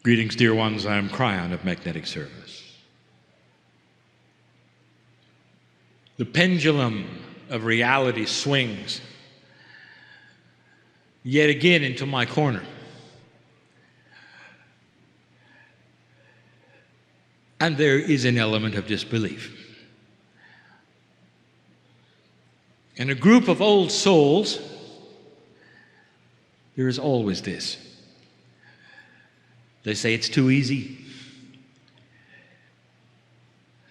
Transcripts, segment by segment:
Greetings, dear ones. I am Cryon of Magnetic Service. The pendulum of reality swings yet again into my corner. And there is an element of disbelief. In a group of old souls, there is always this. They say it's too easy.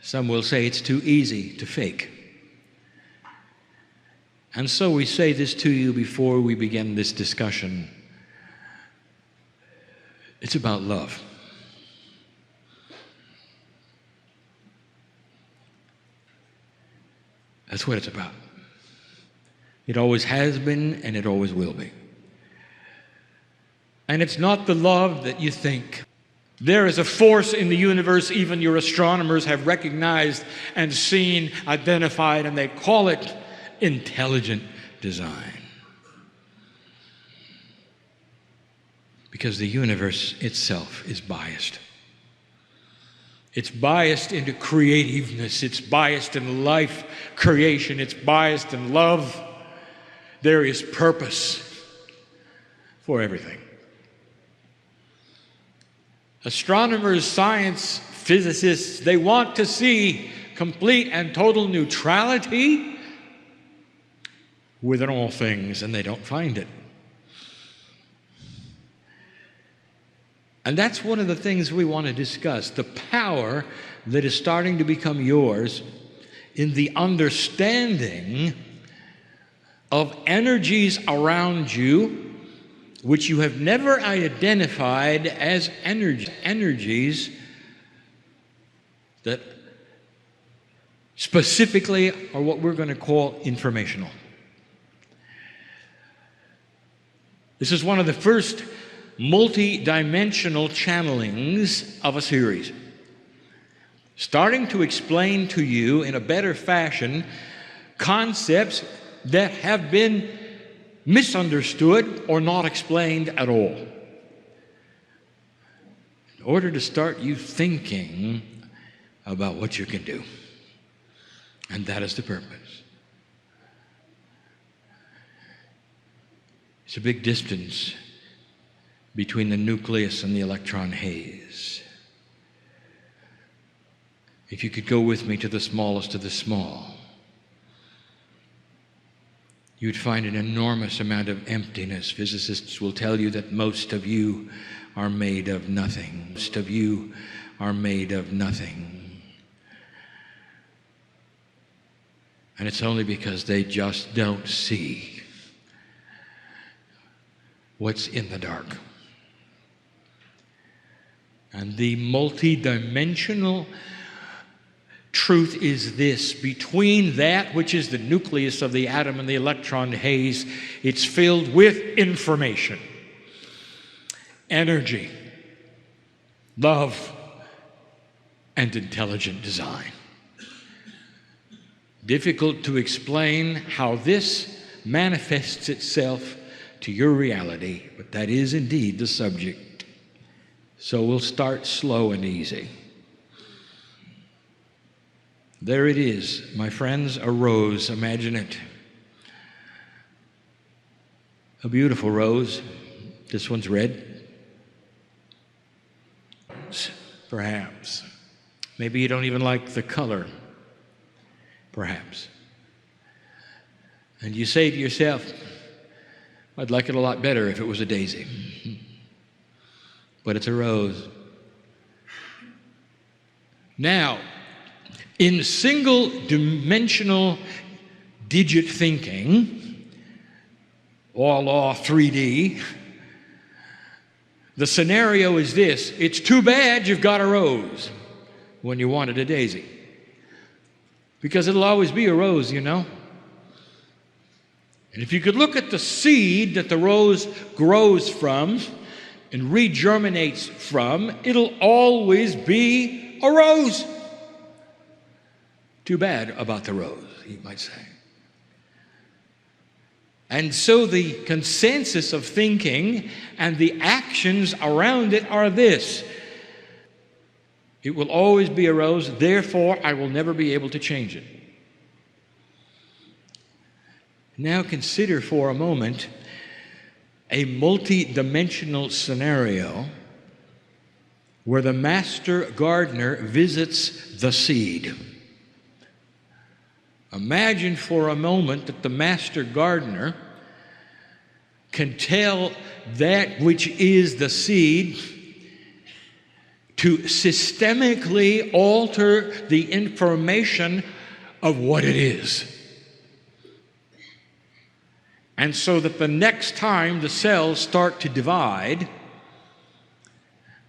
Some will say it's too easy to fake. And so we say this to you before we begin this discussion. It's about love. That's what it's about. It always has been, and it always will be. And it's not the love that you think. There is a force in the universe even your astronomers have recognized and seen, identified, and they call it intelligent design. Because the universe itself is biased. It's biased into creativeness. It's biased in life creation. It's biased in love. There is purpose for everything. Astronomers, science, physicists, they want to see complete and total neutrality within all things, and they don't find it. And that's one of the things we want to discuss, the power that is starting to become yours in the understanding of energies around you which you have never identified as energies that specifically are what we're going to call informational. This is one of the first multi-dimensional channelings of a series, starting to explain to you in a better fashion concepts that have been misunderstood or not explained at all, in order to start you thinking about what you can do. And that is the purpose. It's a big distance between the nucleus and the electron haze. If you could go with me to the smallest of the small, you'd find an enormous amount of emptiness. Physicists will tell you that most of you are made of nothing. Most of you are made of nothing. And it's only because they just don't see what's in the dark. And the multidimensional truth is this: between that which is the nucleus of the atom and the electron haze, it's filled with information, energy, love, and intelligent design. Difficult to explain how this manifests itself to your reality, but that is indeed the subject. So we'll start slow and easy. There it is, my friends, a rose. Imagine it. A beautiful rose. This one's red. Perhaps. Maybe you don't even like the color. Perhaps. And you say to yourself, I'd like it a lot better if it was a daisy. But it's a rose. Now, in single-dimensional digit thinking, or law 3D, the scenario is this: it's too bad you've got a rose when you wanted a daisy. Because it'll always be a rose, you know. And if you could look at the seed that the rose grows from and regerminates from, it'll always be a rose. Too bad about the rose, you might say. And so the consensus of thinking and the actions around it are this: it will always be a rose, therefore I will never be able to change it. Now consider for a moment a multi-dimensional scenario where the master gardener visits the seed. Imagine for a moment that the master gardener can tell that which is the seed to systemically alter the information of what it is. And so that the next time the cells start to divide,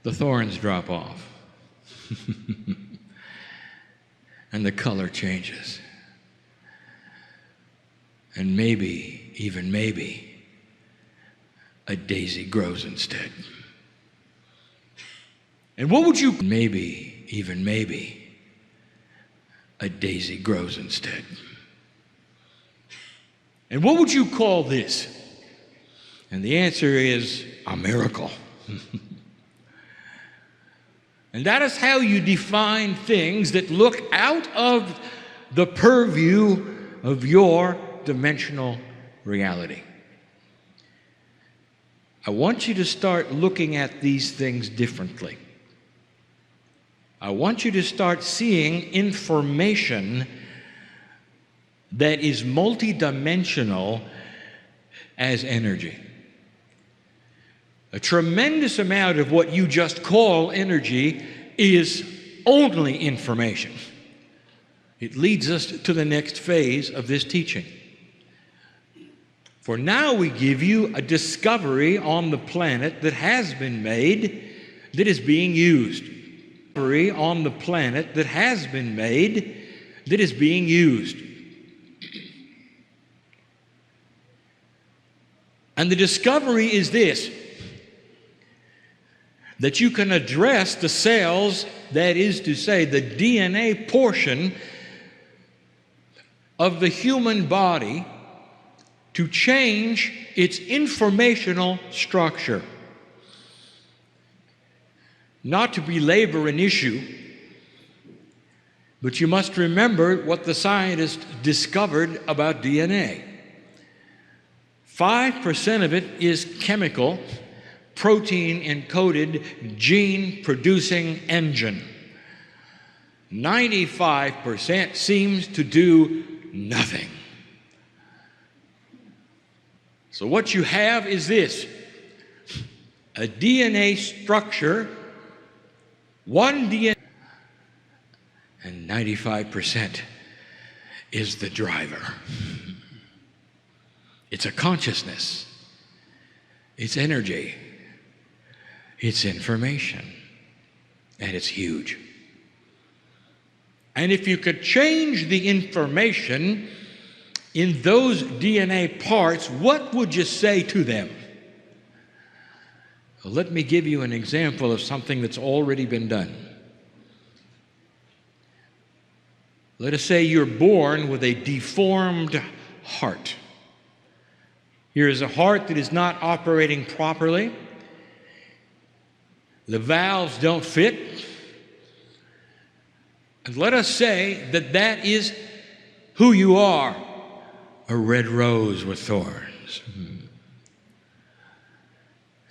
the thorns drop off. And the color changes. And maybe, even maybe, a daisy grows instead. And what would you... Maybe, even maybe, a daisy grows instead. And what would you call this? And the answer is a miracle. And that is how you define things that look out of the purview of your dimensional reality. I want you to start looking at these things differently. I want you to start seeing information that is multidimensional as energy. A tremendous amount of what you just call energy is only information. It leads us to the next phase of this teaching. For now we give you a discovery on the planet that has been made, that is being used. On the planet that has been made, that is being used. And the discovery is this: that you can address the cells, that is to say, the DNA portion of the human body, to change its informational structure. Not to belabor an issue, but you must remember what the scientists discovered about DNA. 5% of it is chemical, protein-encoded, gene-producing engine. 95% seems to do nothing. So what you have is this: a DNA structure, one DNA, and 95% is the driver. It's a consciousness. It's energy. It's information. And it's huge. And if you could change the information in those DNA parts, what would you say to them? Well, let me give you an example of something that's already been done. Let us say you're born with a deformed heart. Here is a heart that is not operating properly. The valves don't fit. And let us say that that is who you are, a red rose with thorns.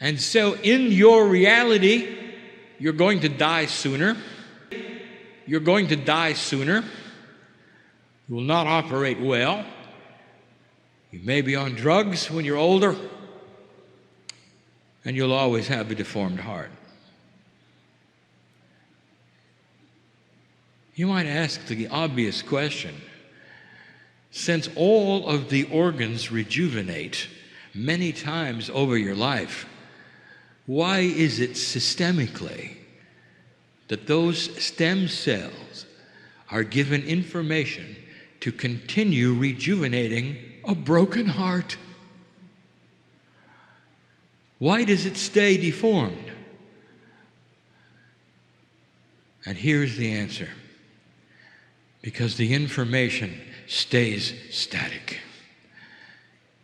And so in your reality, you're going to die sooner. You're going to die sooner. You will not operate well. You may be on drugs when you're older, and you'll always have a deformed heart. You might ask the obvious question: since all of the organs rejuvenate many times over your life, why is it systemically that those stem cells are given information to continue rejuvenating a broken heart? Why does it stay deformed? And here's the answer: because the information stays static.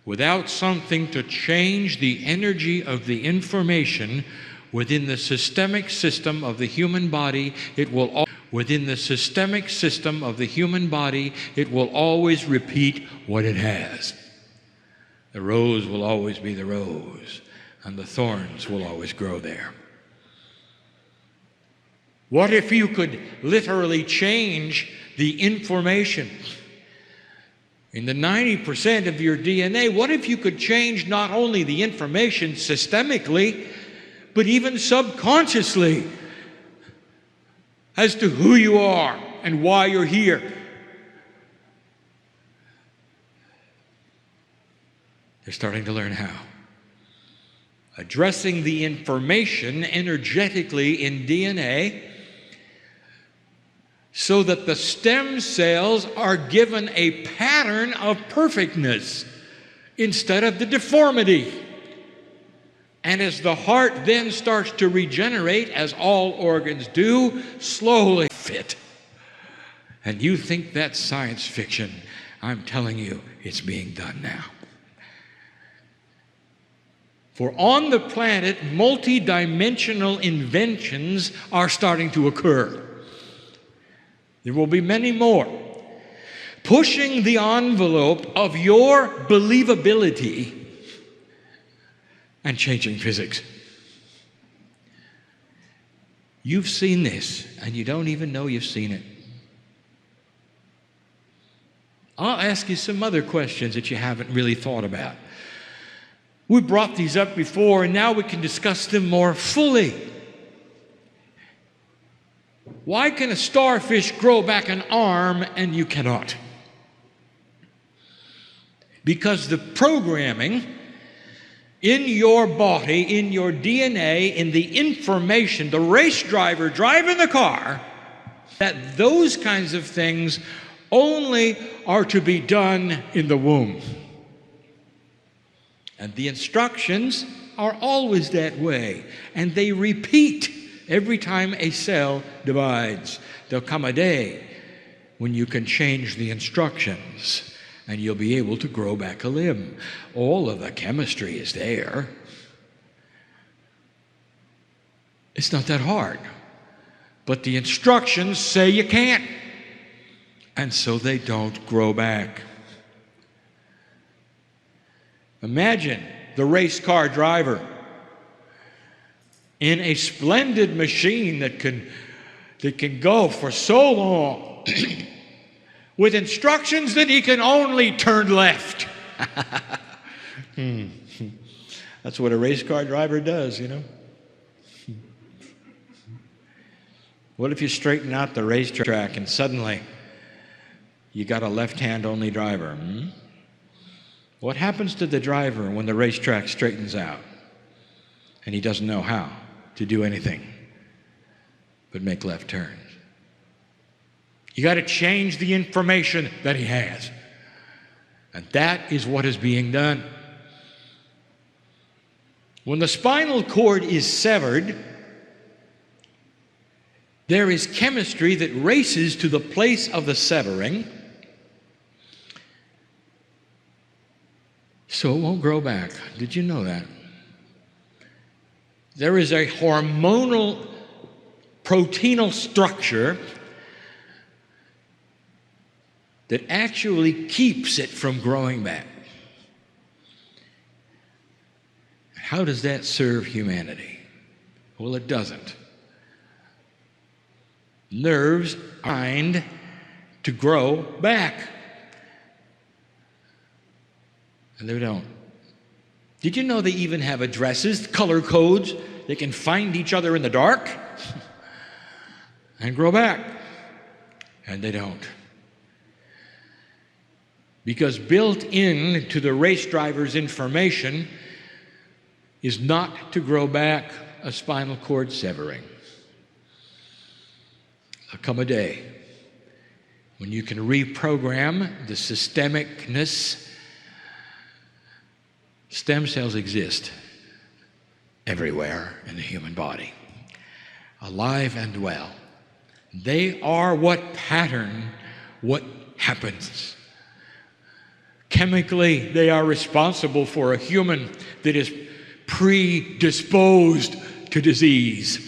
without something to change the energy of the information within the systemic system of the human body, it will always repeat what it has. The rose will always be the rose, and the thorns will always grow there. What if you could literally change the information in the 90% of your DNA? What if you could change not only the information systemically, but even subconsciously as to who you are and why you're here? They're starting to learn how. Addressing the information energetically in DNA so that the stem cells are given a pattern of perfectness instead of the deformity. And as the heart then starts to regenerate, as all organs do, slowly fit. And you think that's science fiction. I'm telling you, it's being done now. For on the planet, multidimensional inventions are starting to occur. There will be many more, pushing the envelope of your believability and changing physics. You've seen this, and you don't even know you've seen it. I'll ask you some other questions that you haven't really thought about. We brought these up before, and now we can discuss them more fully. Why can a starfish grow back an arm and you cannot? Because the programming in your body, in your DNA, in the information, the race driver driving the car, that those kinds of things only are to be done in the womb. And the instructions are always that way, and they repeat every time a cell divides. There'll come a day when you can change the instructions and you'll be able to grow back a limb. All of the chemistry is there. It's not that hard. But the instructions say you can't. And so they don't grow back. Imagine the race car driver in a splendid machine that can go for so long with instructions that he can only turn left. That's what a race car driver does, you know. What if you straighten out the racetrack and suddenly you got a left-hand only driver? What happens to the driver when the racetrack straightens out and he doesn't know how to do anything but make left turns? You got to change the information that he has. And that is what is being done. When the spinal cord is severed, there is chemistry that races to the place of the severing, so it won't grow back. Did you know that? There is a hormonal proteinal structure that actually keeps it from growing back. How does that serve humanity? Well, it doesn't. Nerves are designed to grow back. And they don't. Did you know they even have addresses, color codes? They can find each other in the dark and grow back. And they don't. Because built into the race driver's information is not to grow back a spinal cord severing. There'll come a day when you can reprogram the systemicness. Stem cells exist everywhere in the human body, alive and well. They are what pattern what happens. Chemically, they are responsible for a human that is predisposed to disease.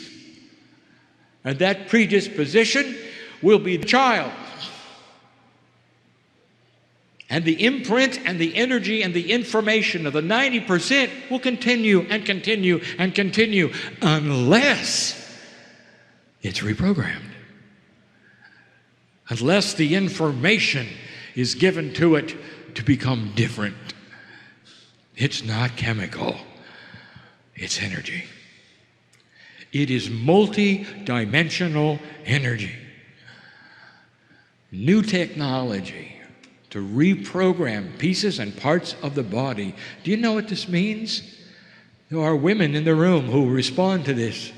And that predisposition will be the child. And the imprint and the energy and the information of the 90% will continue and continue and continue unless it's reprogrammed. Unless the information is given to it to become different. It's not chemical, it's energy. It is multi-dimensional energy. New technology to reprogram pieces and parts of the body. Do you know what this means? There are women in the room who respond to this,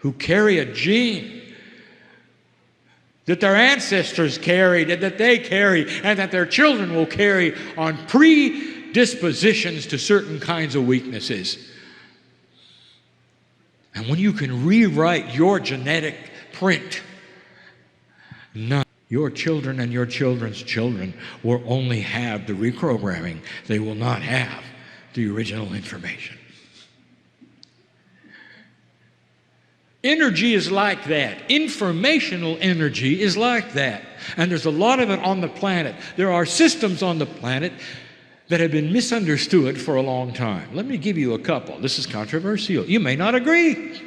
who carry a gene that their ancestors carried and that they carry and that their children will carry on predispositions to certain kinds of weaknesses. And when you can rewrite your genetic print, none, your children and your children's children will only have the reprogramming. They will not have the original information. Energy is like that. Informational energy is like that. And there's a lot of it on the planet. There are systems on the planet that have been misunderstood for a long time. Let me give you a couple. This is controversial. You may not agree.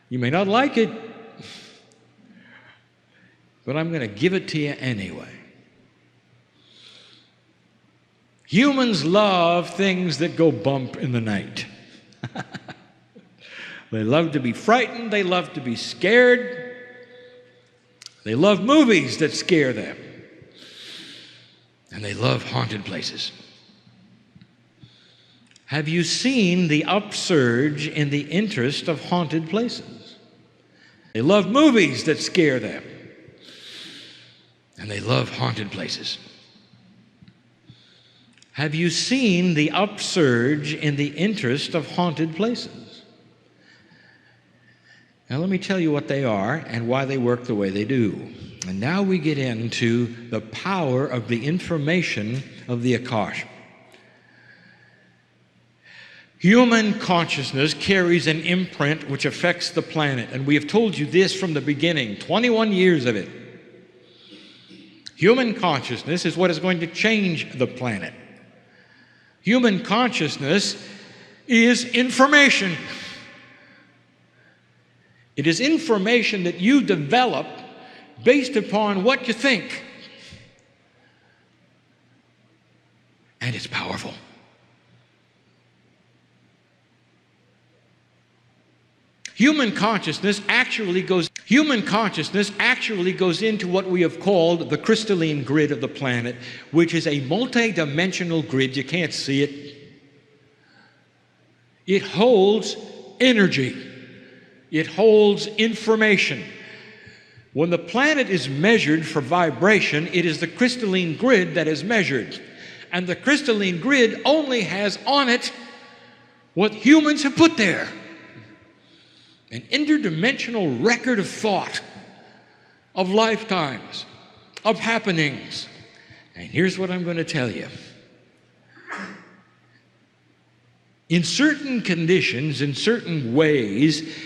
You may not like it. But I'm going to give it to you anyway. Humans love things that go bump in the night. They love to be frightened. They love to be scared. They love movies that scare them. And they love haunted places. Have you seen the upsurge in the interest of haunted places? They love movies that scare them. And they love haunted places. Have you seen the upsurge in the interest of haunted places? Now let me tell you what they are and why they work the way they do. And now we get into the power of the information of the Akash. Human consciousness carries an imprint which affects the planet. And we have told you this from the beginning, 21 years of it. Human consciousness is what is going to change the planet. Human consciousness is information. It is information that you develop based upon what you think. And it's powerful. Human consciousness actually goes into what we have called the crystalline grid of the planet, which is a multi-dimensional grid. You can't see it. It holds energy. It holds information. When the planet is measured for vibration, it is the crystalline grid that is measured. And the crystalline grid only has on it what humans have put there. An interdimensional record of thought, of lifetimes, of happenings. And here's what I'm going to tell you. In certain conditions, in certain ways,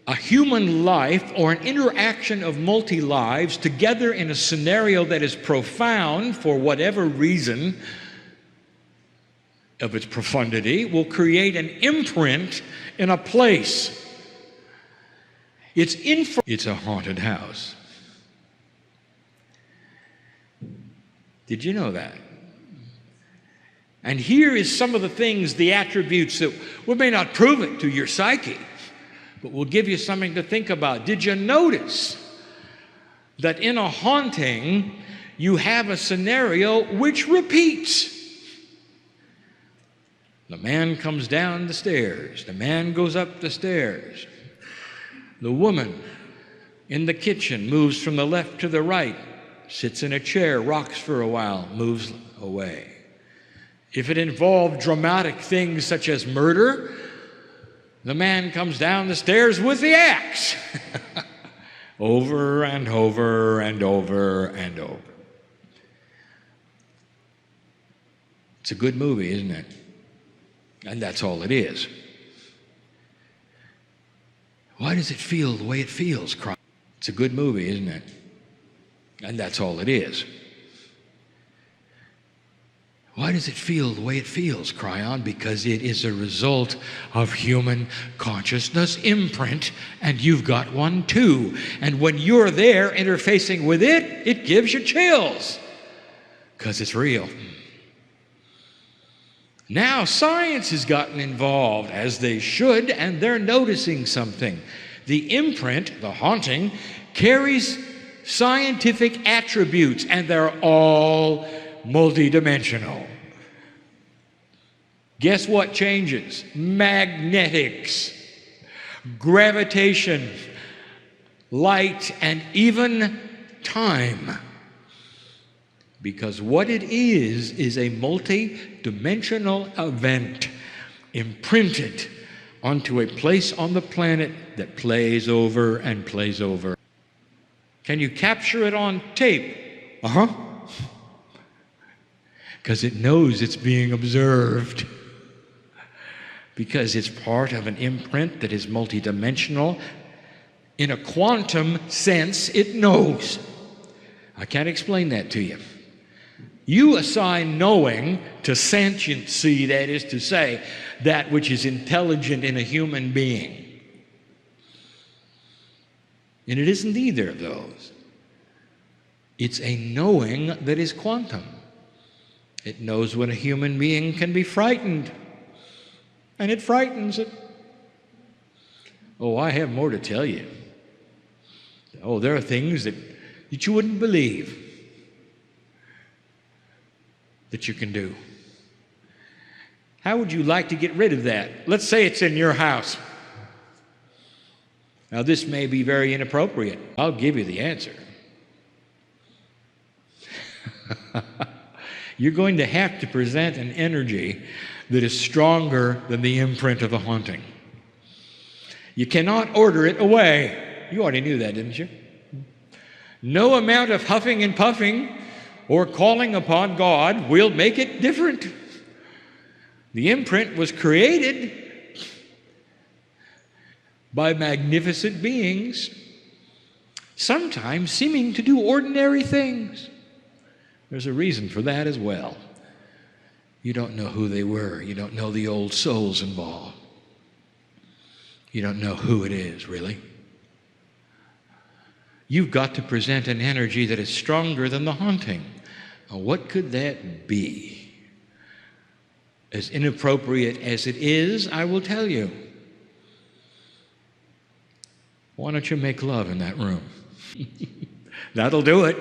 a human life or an interaction of multi-lives together in a scenario that is profound for whatever reason of its profundity will create an imprint in a place. It's a haunted house. Did you know that? And here is some of the things, the attributes that we may not prove it to your psyche, but we'll give you something to think about. Did you notice that in a haunting, you have a scenario which repeats? The man comes down the stairs. The man goes up the stairs. The woman in the kitchen moves from the left to the right, sits in a chair, rocks for a while, moves away. If it involved dramatic things such as murder, the man comes down the stairs with the axe. over and over and over and over. It's a good movie, isn't it? And that's all it is. Why does it feel the way it feels, Cry? It's a good movie, isn't it? And that's all it is. Why does it feel the way it feels, Cry On? Because it is a result of human consciousness imprint, and you've got one too. And when you're there interfacing with it, it gives you chills, because it's real. Now science has gotten involved, as they should, and they're noticing something. The imprint, the haunting, carries scientific attributes, and they're all multidimensional. Guess what changes? Magnetics, gravitation, light, and even time. Because what it is a multi-dimensional event imprinted onto a place on the planet that plays over and plays over. Can you capture it on tape? Uh-huh. Because it knows it's being observed. Because it's part of an imprint that is multidimensional. In a quantum sense, it knows. I can't explain that to you. You assign knowing to sentiency, that is to say, that which is intelligent in a human being. And it isn't either of those. It's a knowing that is quantum. It knows when a human being can be frightened, and it frightens it. Oh, I have more to tell you. Oh, there are things that you wouldn't believe that you can do. How would you like to get rid of that? Let's say it's in your house. Now, this may be very inappropriate. I'll give you the answer. You're going to have to present an energy that is stronger than the imprint of the haunting. You cannot order it away. You already knew that, didn't you? No amount of huffing and puffing or calling upon God will make it different. The imprint was created by magnificent beings, sometimes seeming to do ordinary things. There's a reason for that as well. You don't know who they were. You don't know the old souls involved. You don't know who it is, really. You've got to present an energy that is stronger than the haunting. Now, what could that be? As inappropriate as it is, I will tell you. Why don't you make love in that room? That'll do it.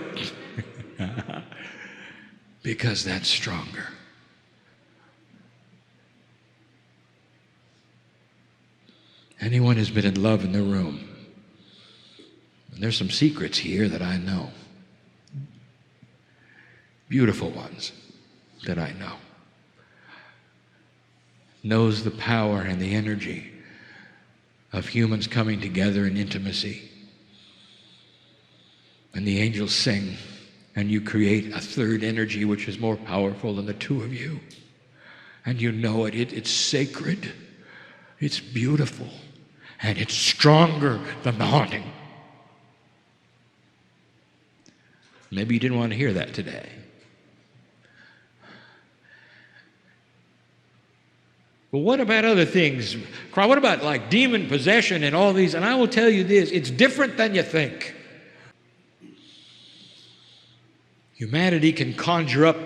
Because that's stronger. Anyone who's been in love in the room, and there's some secrets here that I know. Beautiful ones that I know. Knows the power and the energy of humans coming together in intimacy. And the angels sing, and you create a third energy which is more powerful than the two of you. And you know it. It's sacred. It's beautiful. And it's stronger than the haunting. Maybe you didn't want to hear that today. Well, what about other things? What about like demon possession and all these? And I will tell you this, it's different than you think. Humanity can conjure up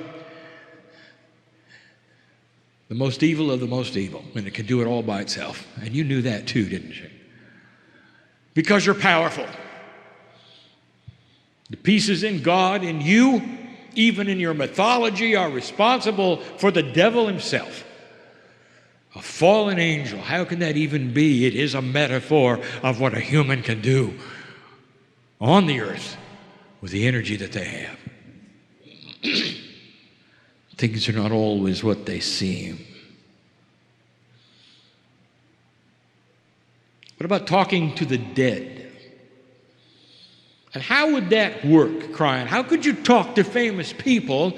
the most evil of the most evil, and it can do it all by itself. And you knew that too, didn't you? Because you're powerful. The pieces in God, in you, even in your mythology, are responsible for the devil himself. A fallen angel, how can that even be? It is a metaphor of what a human can do on the earth with the energy that they have. Things are not always what they seem. What about talking to the dead? And how would that work, Cryan? How could you talk to famous people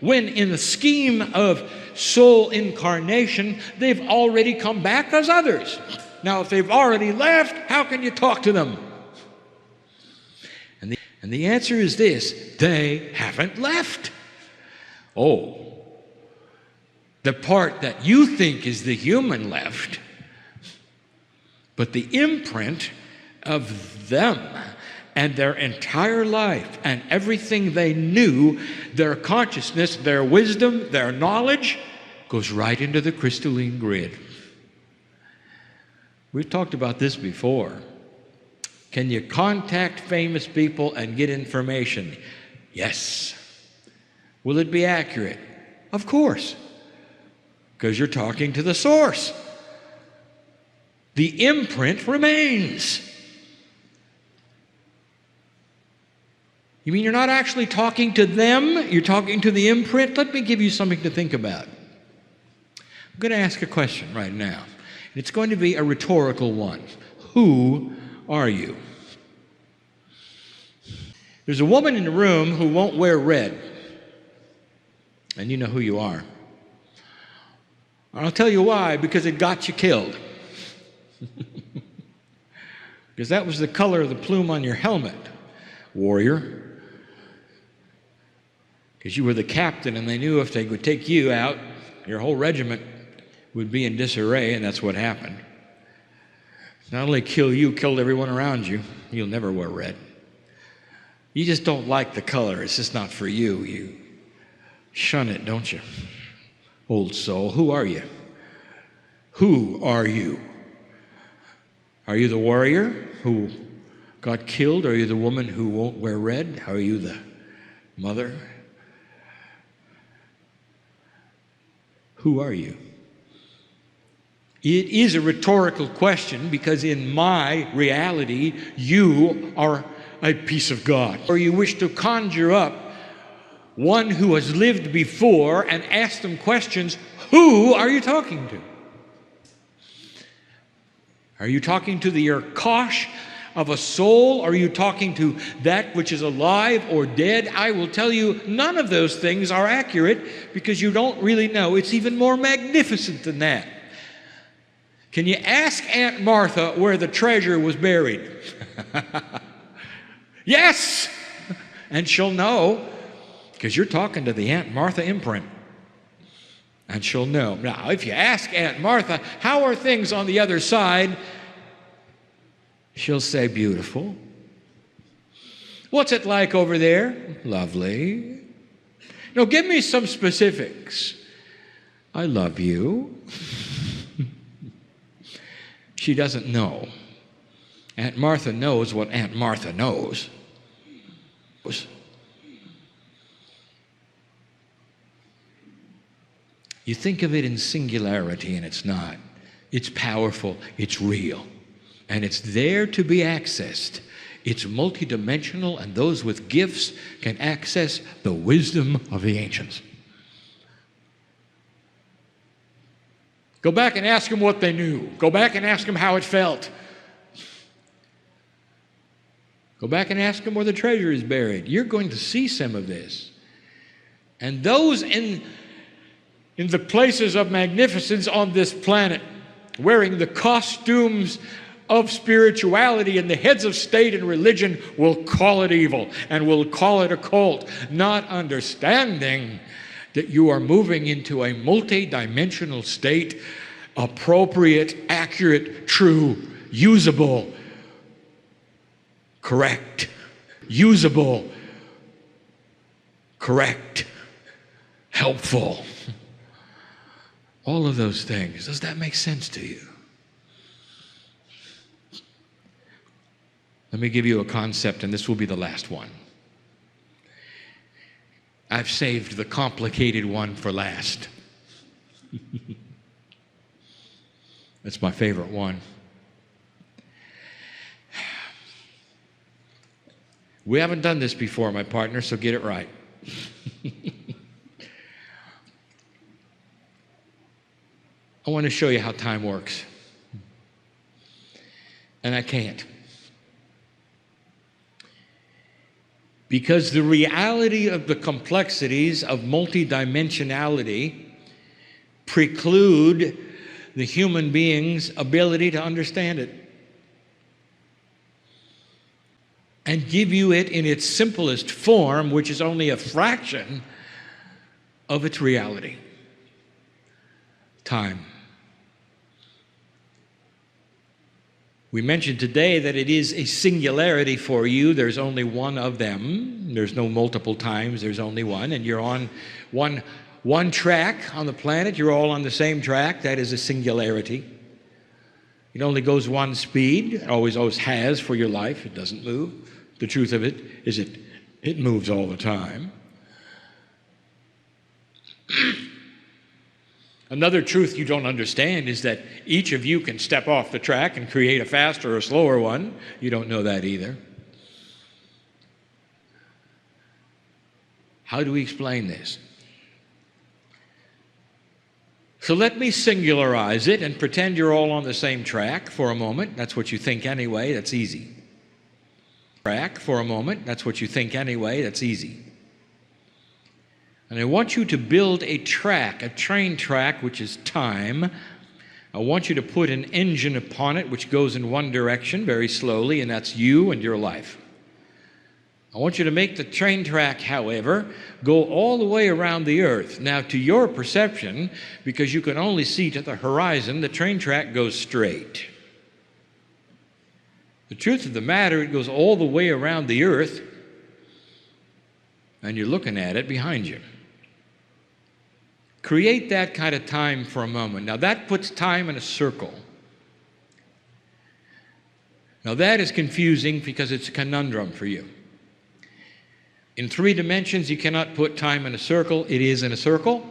when in the scheme of soul incarnation, they've already come back as others? Now, if they've already left, how can you talk to them? And the answer is this: they haven't left. Oh, the part that you think is the human left, but the imprint of them and their entire life and everything they knew, their consciousness, their wisdom, their knowledge, goes right into the crystalline grid. We've talked about this before. Can you contact famous people and get information? Yes. Will it be accurate? Of course, because you're talking to the source. The imprint remains. You mean you're not actually talking to them? You're talking to the imprint? Let me give you something to think about. I'm going to ask a question right now. It's going to be a rhetorical one. Who are you? There's a woman in the room who won't wear red. And you know who you are. I'll tell you why: because it got you killed. Because that was the color of the plume on your helmet, warrior. Because you were the captain, and they knew if they would take you out, your whole regiment would be in disarray, and that's what happened. Not only kill you, killed everyone around you. You'll never wear red. You just don't like the color. It's just not for you. You shun it, don't you? Old soul, who are you? Who are you? Are you the warrior who got killed? Are you the woman who won't wear red? Are you the mother? Who are you? It is a rhetorical question, because in my reality, you are a piece of God. Or you wish to conjure up one who has lived before and ask them questions. Who are you talking to? Are you talking to the Irkosh of a soul? Are you talking to that which is alive or dead? I will tell you, none of those things are accurate, because you don't really know. It's even more magnificent than that. Can you ask Aunt Martha where the treasure was buried? Yes! And she'll know, because you're talking to the Aunt Martha imprint. And she'll know. Now, if you ask Aunt Martha, how are things on the other side? She'll say, beautiful. What's it like over there? Lovely. No, give me some specifics. I love you. She doesn't know. Aunt Martha knows what Aunt Martha knows. You think of it in singularity, and it's not. It's powerful, it's real, and it's there to be accessed. It's multidimensional, and those with gifts can access the wisdom of the ancients. Go back and ask them what they knew. Go back and ask them how it felt. Go back and ask them where the treasure is buried. You're going to see some of this. And those in the places of magnificence on this planet, wearing the costumes of spirituality, and the heads of state and religion will call it evil and will call it occult, not understanding that you are moving into a multi-dimensional state, appropriate, accurate, true, usable, correct, usable, correct, helpful. All of those things. Does that make sense to you? Let me give you a concept, and this will be the last one. I've saved the complicated one for last. That's my favorite one. We haven't done this before, my partner, so get it right. I want to show you how time works. And I can't. Because the reality of the complexities of multidimensionality preclude the human being's ability to understand it and give you it in its simplest form, which is only a fraction of its reality. Time. We mentioned today that it is a singularity for you. There's only one of them. There's no multiple times. There's only one. And you're on one track on the planet. You're all on the same track. That is a singularity. It only goes one speed. It always has for your life. It doesn't move. The truth of it is it moves all the time. Another truth you don't understand is that each of you can step off the track and create a faster or slower one. You don't know that either. How do we explain this? So let me singularize it and pretend you're all on the same track for a moment. That's what you think anyway. That's easy. Track for a moment. That's what you think anyway. That's easy. And I want you to build a train track, which is time. I want you to put an engine upon it, which goes in one direction very slowly, and that's you and your life. I want you to make the train track, however, go all the way around the earth. Now, to your perception, because you can only see to the horizon, the train track goes straight. The truth of the matter, it goes all the way around the earth, and you're looking at it behind you. Create that kind of time for a moment. Now that puts time in a circle. Now that is confusing because it's a conundrum for you. In 3 dimensions, you cannot put time in a circle. It is in a circle.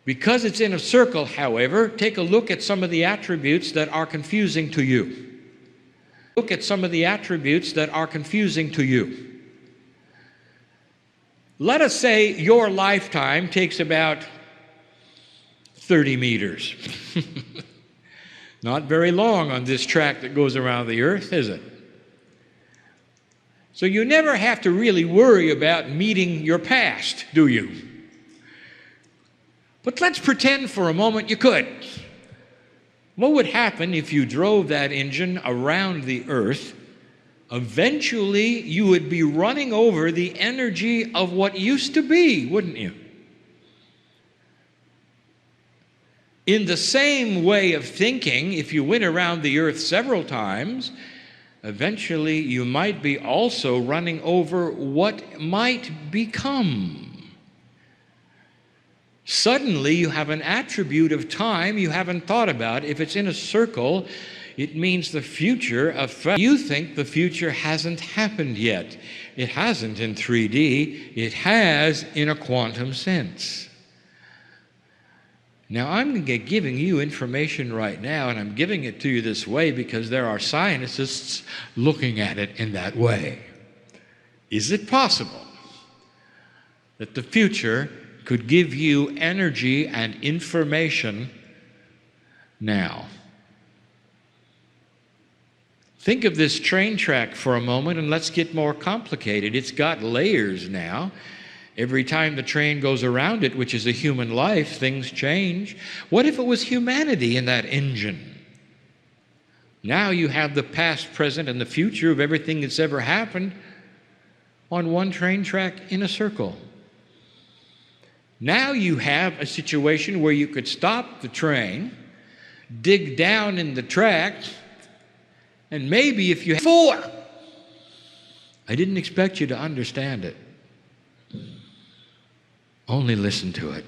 Because it's in a circle, however, take a look at some of the attributes that are confusing to you. Look at some of the attributes that are confusing to you. Let us say your lifetime takes about 30 meters. Not very long on this track that goes around the earth, is it? So you never have to really worry about meeting your past, do you? But let's pretend for a moment you could. What would happen if you drove that engine around the earth? Eventually, you would be running over the energy of what used to be, wouldn't you? In the same way of thinking, if you went around the earth several times, eventually you might be also running over what might become. Suddenly, you have an attribute of time you haven't thought about. If it's in a circle, it means the future of you think the future hasn't happened yet. It hasn't in 3D. It has in a quantum sense. Now, I'm giving you information right now, and I'm giving it to you this way because there are scientists looking at it in that way. Is it possible that the future could give you energy and information now? Think of this train track for a moment and let's get more complicated. It's got layers now. Every time the train goes around it, which is a human life, things change. What if it was humanity in that engine? Now you have the past, present, and the future of everything that's ever happened on one train track in a circle. Now you have a situation where you could stop the train, dig down in the tracks, and maybe if you had I didn't expect you to understand it. Only listen to it.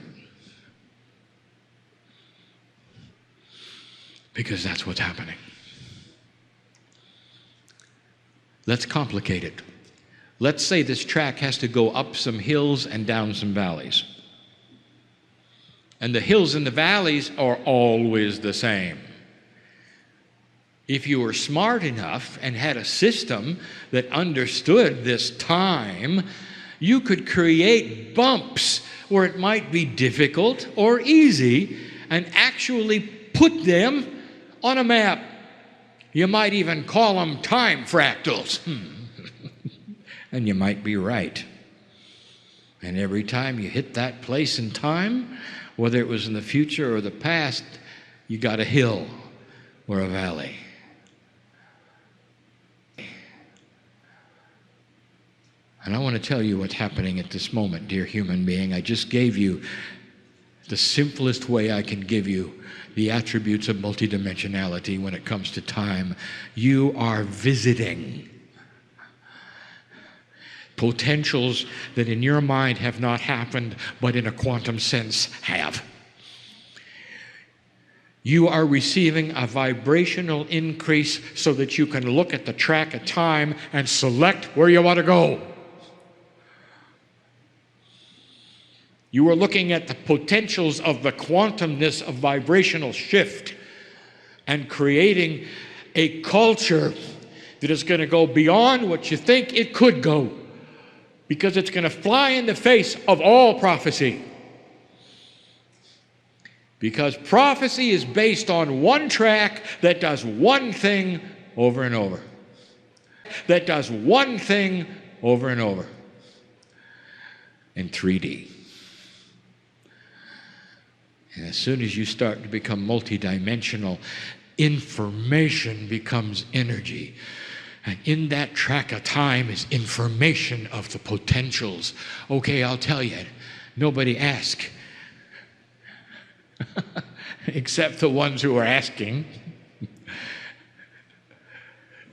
Because that's what's happening. Let's complicate it. Let's say this track has to go up some hills and down some valleys. And the hills and the valleys are always the same. If you were smart enough and had a system that understood this time, you could create bumps where it might be difficult or easy and actually put them on a map. You might even call them time fractals. and you might be right. And every time you hit that place in time, whether it was in the future or the past, you got a hill or a valley. And I want to tell you what's happening at this moment, dear human being. I just gave you the simplest way I can give you the attributes of multidimensionality when it comes to time. You are visiting potentials that in your mind have not happened, but in a quantum sense have. You are receiving a vibrational increase so that you can look at the track of time and select where you want to go. You are looking at the potentials of the quantumness of vibrational shift and creating a culture that is going to go beyond what you think it could go, because it's going to fly in the face of all prophecy. Because prophecy is based on one track that does one thing over and over. That does one thing over and over in 3D. And as soon as you start to become multidimensional, information becomes energy. And in that track of time is information of the potentials. Okay, I'll tell you, nobody asked. Except the ones who are asking.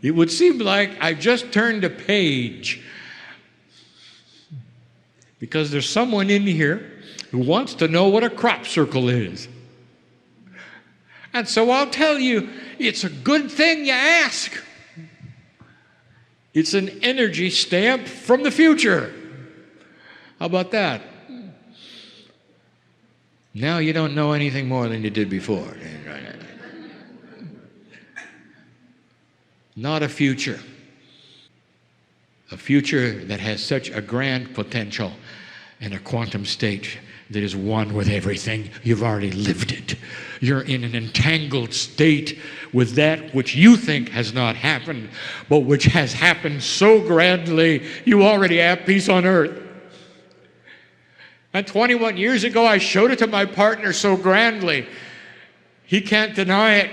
It would seem like I just turned a page, because there's someone in here who wants to know what a crop circle is. And so I'll tell you, it's a good thing you ask. It's an energy stamp from the future. How about that? Now you don't know anything more than you did before. Not a future. A future that has such a grand potential in a quantum state that is one with everything. You've already lived it. You're in an entangled state with that which you think has not happened, but which has happened so grandly, you already have peace on earth. And 21 years ago, I showed it to my partner so grandly. He can't deny it.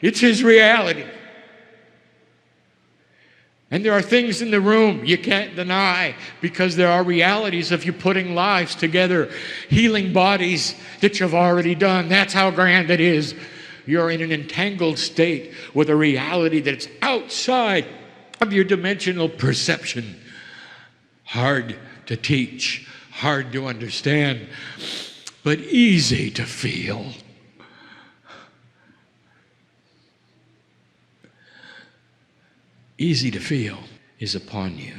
It's his reality. And there are things in the room you can't deny, because there are realities of you putting lives together, healing bodies that you've already done. That's how grand it is. You're in an entangled state with a reality that's outside of your dimensional perception. Hard to teach, hard to understand, but easy to feel. Easy to feel is upon you.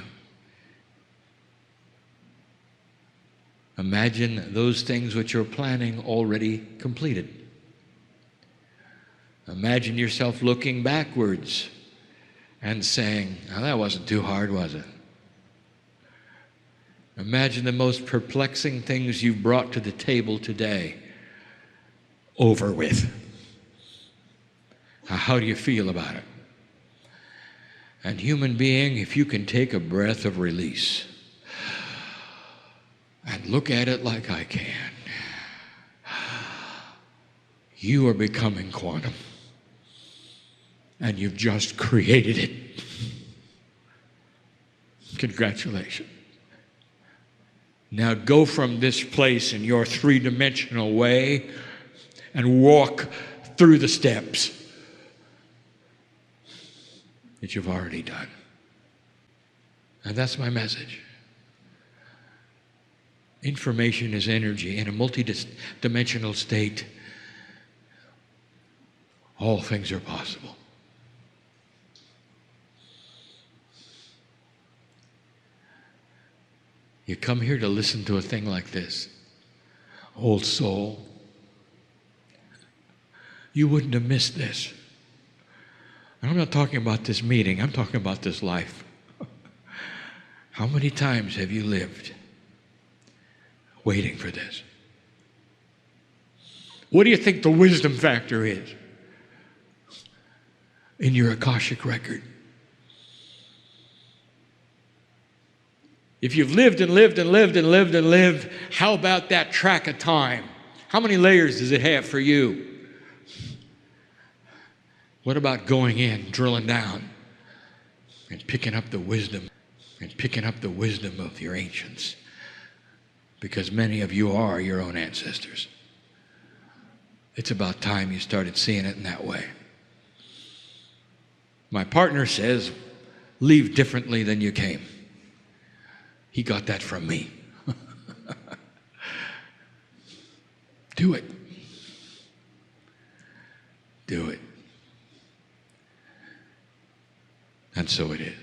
Imagine those things which you're planning already completed. Imagine yourself looking backwards and saying, "Oh, that wasn't too hard, was it?" Imagine the most perplexing things you've brought to the table today over with. How do you feel about it? And human being, if you can take a breath of release and look at it like I can, you are becoming quantum. And you've just created it. Congratulations. Now go from this place in your three-dimensional way and walk through the steps that you've already done. And that's my message. Information is energy. In a multi-dimensional state, all things are possible. You come here to listen to a thing like this, old soul, you wouldn't have missed this. And I'm not talking about this meeting, I'm talking about this life. How many times have you lived waiting for this? What do you think the wisdom factor is in your Akashic record? If you've lived and lived and lived and lived and lived, how about that track of time? How many layers does it have for you? What about going in, drilling down, and picking up the wisdom of your ancients? Because many of you are your own ancestors. It's about time you started seeing it in that way. My partner says, leave differently than you came. He got that from me. Do it. Do it. And so it is.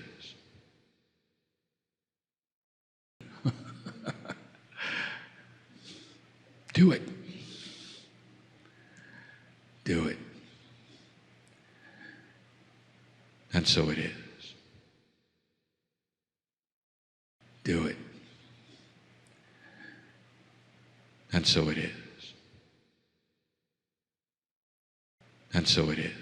Do it. Do it. And so it is. Do it. And so it is. And so it is.